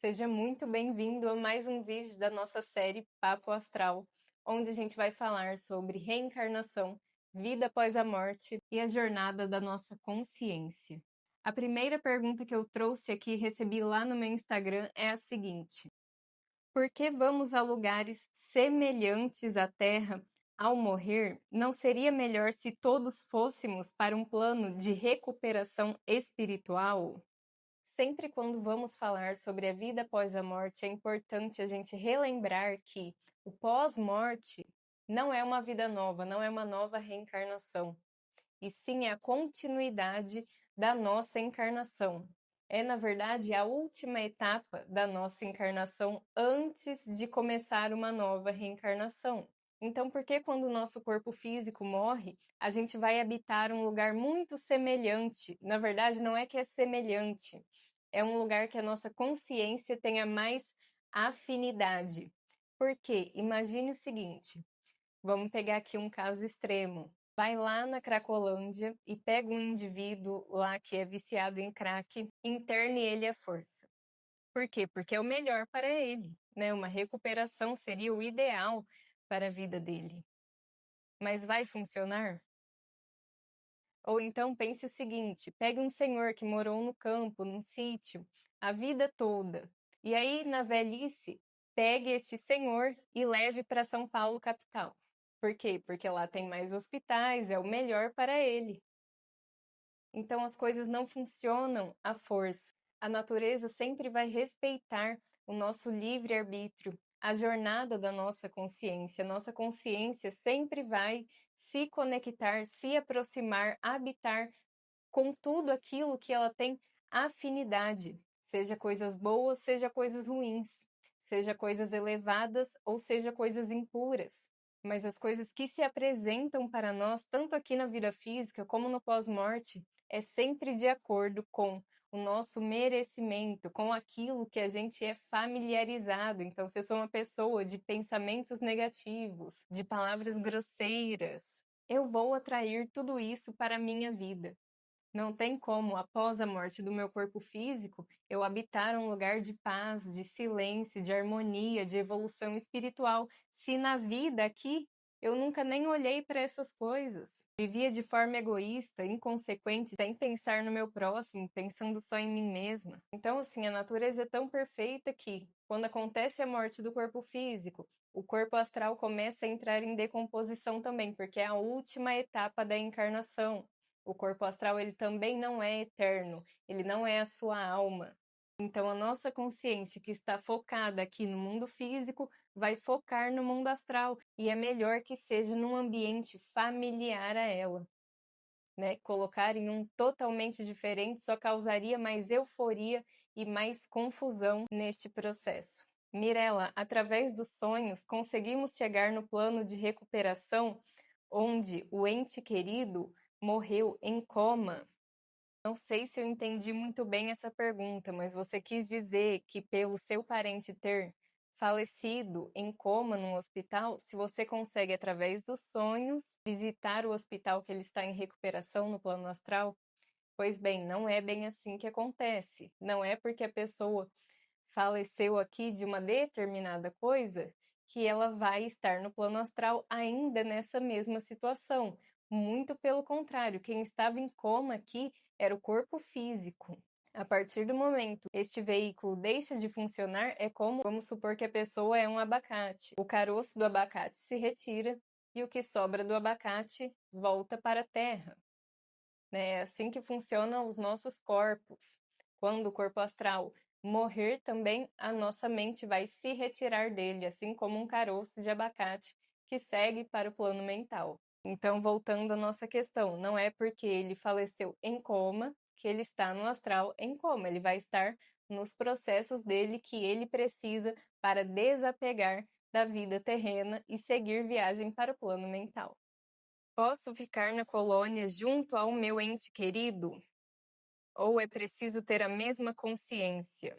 Seja muito bem-vindo a mais um vídeo da nossa série Papo Astral, onde a gente vai falar sobre reencarnação, vida após a morte e a jornada da nossa consciência. A primeira pergunta que eu trouxe aqui e recebi lá no meu Instagram é a seguinte: por que vamos a lugares semelhantes à Terra ao morrer? Não seria melhor se todos fôssemos para um plano de recuperação espiritual? Sempre quando vamos falar sobre a vida após a morte, é importante a gente relembrar que o pós-morte não é uma vida nova, não é uma nova reencarnação, e sim é a continuidade da nossa encarnação. É, na verdade, a última etapa da nossa encarnação antes de começar uma nova reencarnação. Então, por que quando o nosso corpo físico morre, a gente vai habitar um lugar muito semelhante? Na verdade, não é que é semelhante, é um lugar que a nossa consciência tenha mais afinidade. Por quê? Imagine o seguinte, vamos pegar aqui um caso extremo. Vai lá na Cracolândia e pega um indivíduo lá que é viciado em crack, interne ele à força. Por quê? Porque é o melhor para ele, né? Uma recuperação seria o ideal para a vida dele. Mas vai funcionar? Ou então pense o seguinte, pegue um senhor que morou no campo, num sítio, a vida toda, e aí na velhice, pegue este senhor e leve para São Paulo capital. Por quê? Porque lá tem mais hospitais, é o melhor para ele. Então as coisas não funcionam à força. A natureza sempre vai respeitar o nosso livre-arbítrio, a jornada da nossa consciência. Nossa consciência sempre vai se conectar, se aproximar, habitar com tudo aquilo que ela tem afinidade, seja coisas boas, seja coisas ruins, seja coisas elevadas ou seja coisas impuras. Mas as coisas que se apresentam para nós, tanto aqui na vida física como no pós-morte, é sempre de acordo com o nosso merecimento, com aquilo que a gente é familiarizado. Então, se eu sou uma pessoa de pensamentos negativos, de palavras grosseiras, eu vou atrair tudo isso para a minha vida. Não tem como, após a morte do meu corpo físico, eu habitar um lugar de paz, de silêncio, de harmonia, de evolução espiritual, se na vida aqui eu nunca nem olhei para essas coisas. Vivia de forma egoísta, inconsequente, sem pensar no meu próximo, pensando só em mim mesma. Então, assim, a natureza é tão perfeita que, quando acontece a morte do corpo físico, o corpo astral começa a entrar em decomposição também, porque é a última etapa da encarnação. O corpo astral ele também não é eterno, ele não é a sua alma. Então a nossa consciência que está focada aqui no mundo físico vai focar no mundo astral e é melhor que seja num ambiente familiar a ela, né? Colocar em um totalmente diferente só causaria mais euforia e mais confusão neste processo. Mirella, através dos sonhos, conseguimos chegar no plano de recuperação onde o ente querido morreu em coma? Não sei se eu entendi muito bem essa pergunta, mas você quis dizer que pelo seu parente ter falecido em coma num hospital, se você consegue, através dos sonhos, visitar o hospital que ele está em recuperação no plano astral? Pois bem, não é bem assim que acontece. Não é porque a pessoa faleceu aqui de uma determinada coisa que ela vai estar no plano astral ainda nessa mesma situação. Muito pelo contrário, quem estava em coma aqui era o corpo físico. A partir do momento que este veículo deixa de funcionar, é como, vamos supor que a pessoa é um abacate. O caroço do abacate se retira e o que sobra do abacate volta para a terra, né? É assim que funcionam os nossos corpos. Quando o corpo astral morrer também, a nossa mente vai se retirar dele, assim como um caroço de abacate que segue para o plano mental. Então, voltando à nossa questão, não é porque ele faleceu em coma que ele está no astral em coma, ele vai estar nos processos dele que ele precisa para desapegar da vida terrena e seguir viagem para o plano mental. Posso ficar na colônia junto ao meu ente querido? Ou é preciso ter a mesma consciência?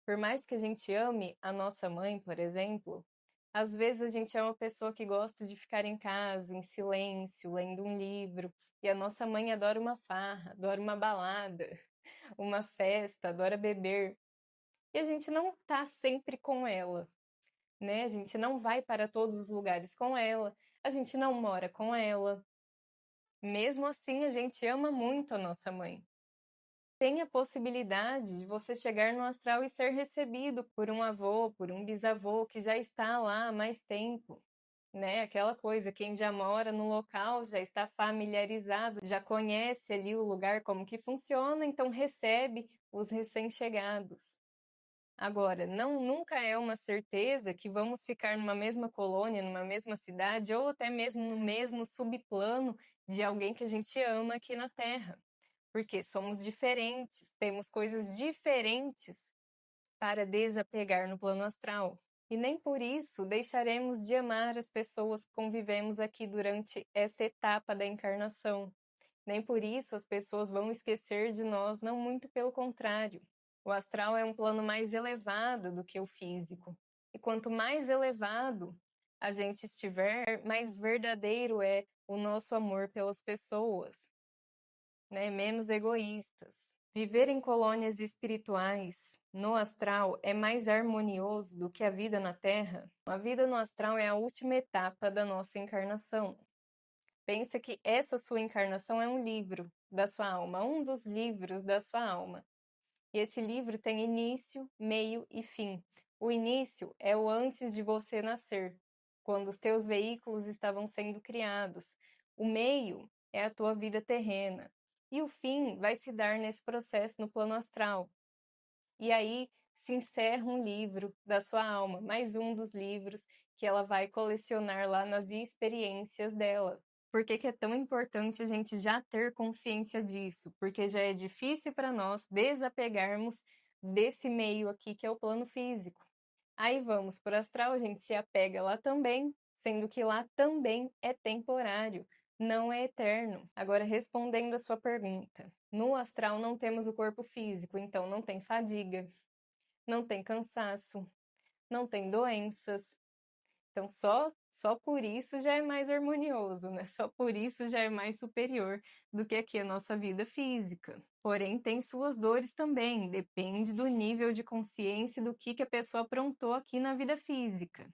Por mais que a gente ame a nossa mãe, por exemplo, às vezes a gente é uma pessoa que gosta de ficar em casa, em silêncio, lendo um livro, e a nossa mãe adora uma farra, adora uma balada, uma festa, adora beber. e a gente não tá sempre com ela, né? A gente não vai para todos os lugares com ela, a gente não mora com ela. Mesmo assim, a gente ama muito a nossa mãe. Tem a possibilidade de você chegar no astral e ser recebido por um avô, por um bisavô que já está lá há mais tempo, né? Aquela coisa, quem já mora no local já está familiarizado, já conhece ali o lugar como que funciona, então recebe os recém-chegados. Agora, não nunca é uma certeza que vamos ficar numa mesma colônia, numa mesma cidade ou até mesmo no mesmo subplano de alguém que a gente ama aqui na Terra, porque somos diferentes, temos coisas diferentes para desapegar no plano astral. E nem por isso deixaremos de amar as pessoas que convivemos aqui durante essa etapa da encarnação. Nem por isso as pessoas vão esquecer de nós, não, muito pelo contrário. O astral é um plano mais elevado do que o físico. E quanto mais elevado a gente estiver, mais verdadeiro é o nosso amor pelas pessoas, né? Menos egoístas. Viver em colônias espirituais no astral é mais harmonioso do que a vida na Terra? A vida no astral é a última etapa da nossa encarnação. Pensa que essa sua encarnação é um livro da sua alma, um dos livros da sua alma. E esse livro tem início, meio e fim. O início é o antes de você nascer, quando os teus veículos estavam sendo criados. O meio é a tua vida terrena. E o fim vai se dar nesse processo no plano astral. E aí se encerra um livro da sua alma, mais um dos livros que ela vai colecionar lá nas experiências dela. Por que que é tão importante a gente já ter consciência disso? Porque já é difícil para nós desapegarmos desse meio aqui que é o plano físico. Aí vamos para o astral, a gente se apega lá também, sendo que lá também é temporário, não é eterno. Agora, respondendo a sua pergunta, no astral não temos o corpo físico, então não tem fadiga, não tem cansaço, não tem doenças. Então, só por isso já é mais harmonioso, né? Só por isso já é mais superior do que aqui a nossa vida física. Porém, tem suas dores também, depende do nível de consciência e do que a pessoa aprontou aqui na vida física,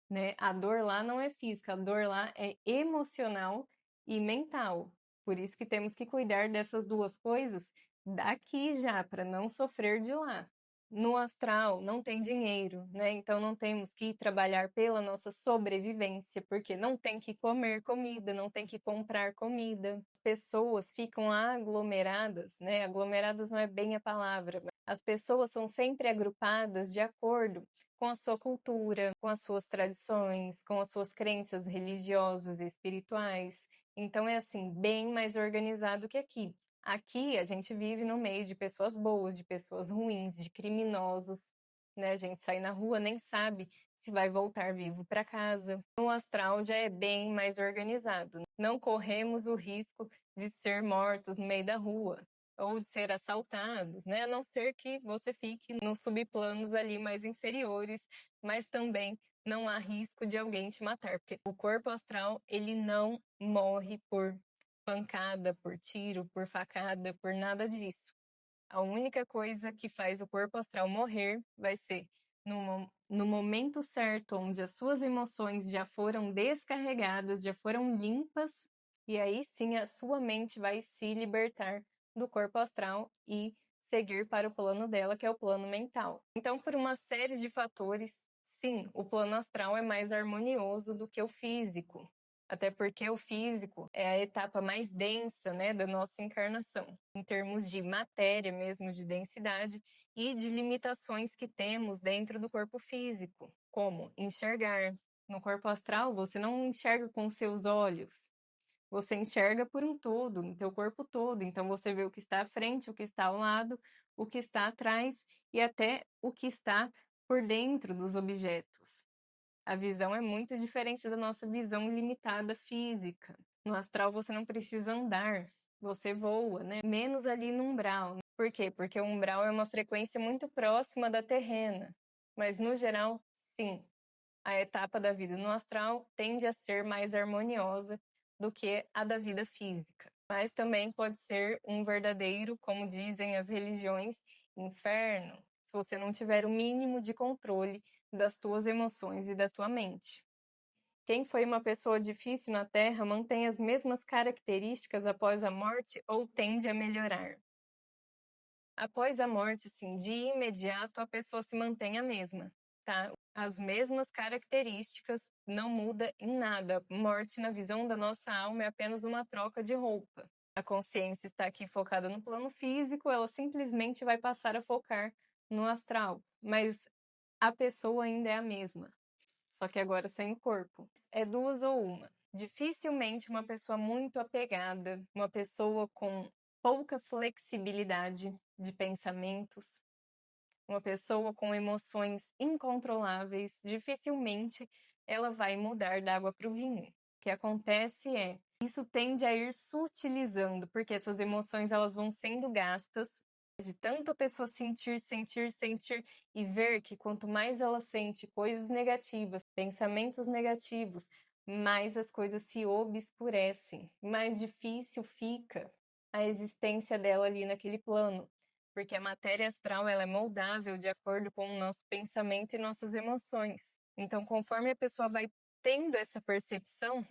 né? A dor lá não é física, a dor lá é emocional e mental. Por isso que temos que cuidar dessas duas coisas daqui já, para não sofrer de lá. No astral não tem dinheiro, né? Então não temos que trabalhar pela nossa sobrevivência, porque não tem que comer comida, não tem que comprar comida. As pessoas ficam aglomeradas, né? Aglomeradas não é bem a palavra, mas as pessoas são sempre agrupadas de acordo com a sua cultura, com as suas tradições, com as suas crenças religiosas e espirituais. Então é assim, bem mais organizado que aqui. Aqui a gente vive no meio de pessoas boas, de pessoas ruins, de criminosos, né? A gente sai na rua, nem sabe se vai voltar vivo para casa. No astral já é bem mais organizado. Não corremos o risco de ser mortos no meio da rua ou de ser assaltados, né? A não ser que você fique nos subplanos ali mais inferiores, mas também não há risco de alguém te matar, porque o corpo astral, ele não morre por pancada, por tiro, por facada, por nada disso. A única coisa que faz o corpo astral morrer vai ser no momento certo, onde as suas emoções já foram descarregadas, já foram limpas, e aí sim a sua mente vai se libertar do corpo astral e seguir para o plano dela, que é o plano mental. Então, por uma série de fatores, sim, o plano astral é mais harmonioso do que o físico. Até porque o físico é a etapa mais densa, né, da nossa encarnação, em termos de matéria mesmo, de densidade e de limitações que temos dentro do corpo físico, como enxergar. No corpo astral, você não enxerga com seus olhos, você enxerga por um todo, no teu corpo todo. Então você vê o que está à frente, o que está ao lado, o que está atrás e até o que está por dentro dos objetos. A visão é muito diferente da nossa visão limitada física. No astral você não precisa andar, você voa, né? Menos ali no umbral. Né? Por quê? Porque o umbral é uma frequência muito próxima da terrena. Mas no geral, sim, a etapa da vida no astral tende a ser mais harmoniosa do que a da vida física. Mas também pode ser um verdadeiro, como dizem as religiões, inferno, se você não tiver o mínimo de controle das tuas emoções e da tua mente. Quem foi uma pessoa difícil na Terra mantém as mesmas características após a morte ou tende a melhorar? Após a morte, assim, de imediato a pessoa se mantém a mesma, tá? As mesmas características, não muda em nada. Morte, na visão da nossa alma, é apenas uma troca de roupa. A consciência está aqui focada no plano físico, ela simplesmente vai passar a focar no astral, mas a pessoa ainda é a mesma, só que agora sem o corpo. É duas ou uma. Dificilmente uma pessoa muito apegada, uma pessoa com pouca flexibilidade de pensamentos, uma pessoa com emoções incontroláveis, dificilmente ela vai mudar da água para o vinho. O que acontece é, isso tende a ir sutilizando, porque essas emoções elas vão sendo gastas, de tanto a pessoa sentir, sentir, sentir e ver que quanto mais ela sente coisas negativas, pensamentos negativos, mais as coisas se obscurecem, mais difícil fica a existência dela ali naquele plano, porque a matéria astral ela é moldável de acordo com o nosso pensamento e nossas emoções. Então, conforme a pessoa vai tendo essa percepção,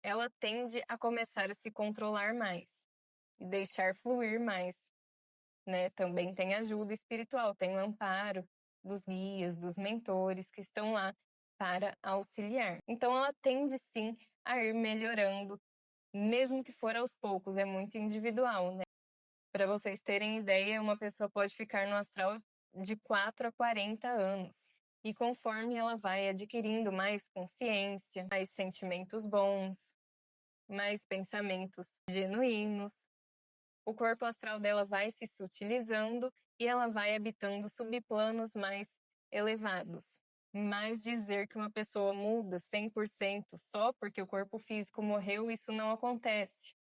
ela tende a começar a se controlar mais e deixar fluir mais, né? Também tem ajuda espiritual, tem o amparo dos guias, dos mentores que estão lá para auxiliar. Então, ela tende sim a ir melhorando, mesmo que for aos poucos, é muito individual, né? Para vocês terem ideia, uma pessoa pode ficar no astral de 4 a 40 anos. E conforme ela vai adquirindo mais consciência, mais sentimentos bons, mais pensamentos genuínos, o corpo astral dela vai se sutilizando e ela vai habitando subplanos mais elevados. Mas dizer que uma pessoa muda 100% só porque o corpo físico morreu, isso não acontece.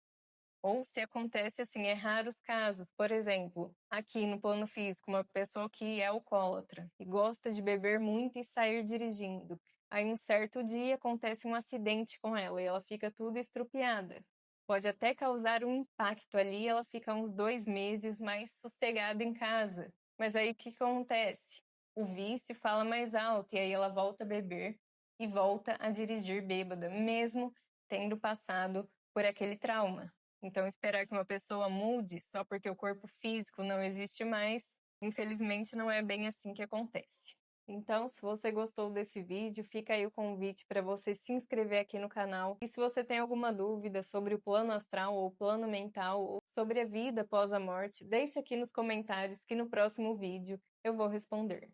Ou se acontece assim, é raros casos. Por exemplo, aqui no plano físico, uma pessoa que é alcoólatra e gosta de beber muito e sair dirigindo. Aí um certo dia acontece um acidente com ela e ela fica tudo estrupiada. Pode até causar um impacto ali, ela fica uns 2 meses mais sossegada em casa. Mas aí o que acontece? O vício fala mais alto e aí ela volta a beber e volta a dirigir bêbada, mesmo tendo passado por aquele trauma. Então, esperar que uma pessoa mude só porque o corpo físico não existe mais, infelizmente não é bem assim que acontece. Então, se você gostou desse vídeo, fica aí o convite para você se inscrever aqui no canal. E se você tem alguma dúvida sobre o plano astral ou plano mental ou sobre a vida após a morte, deixe aqui nos comentários que no próximo vídeo eu vou responder.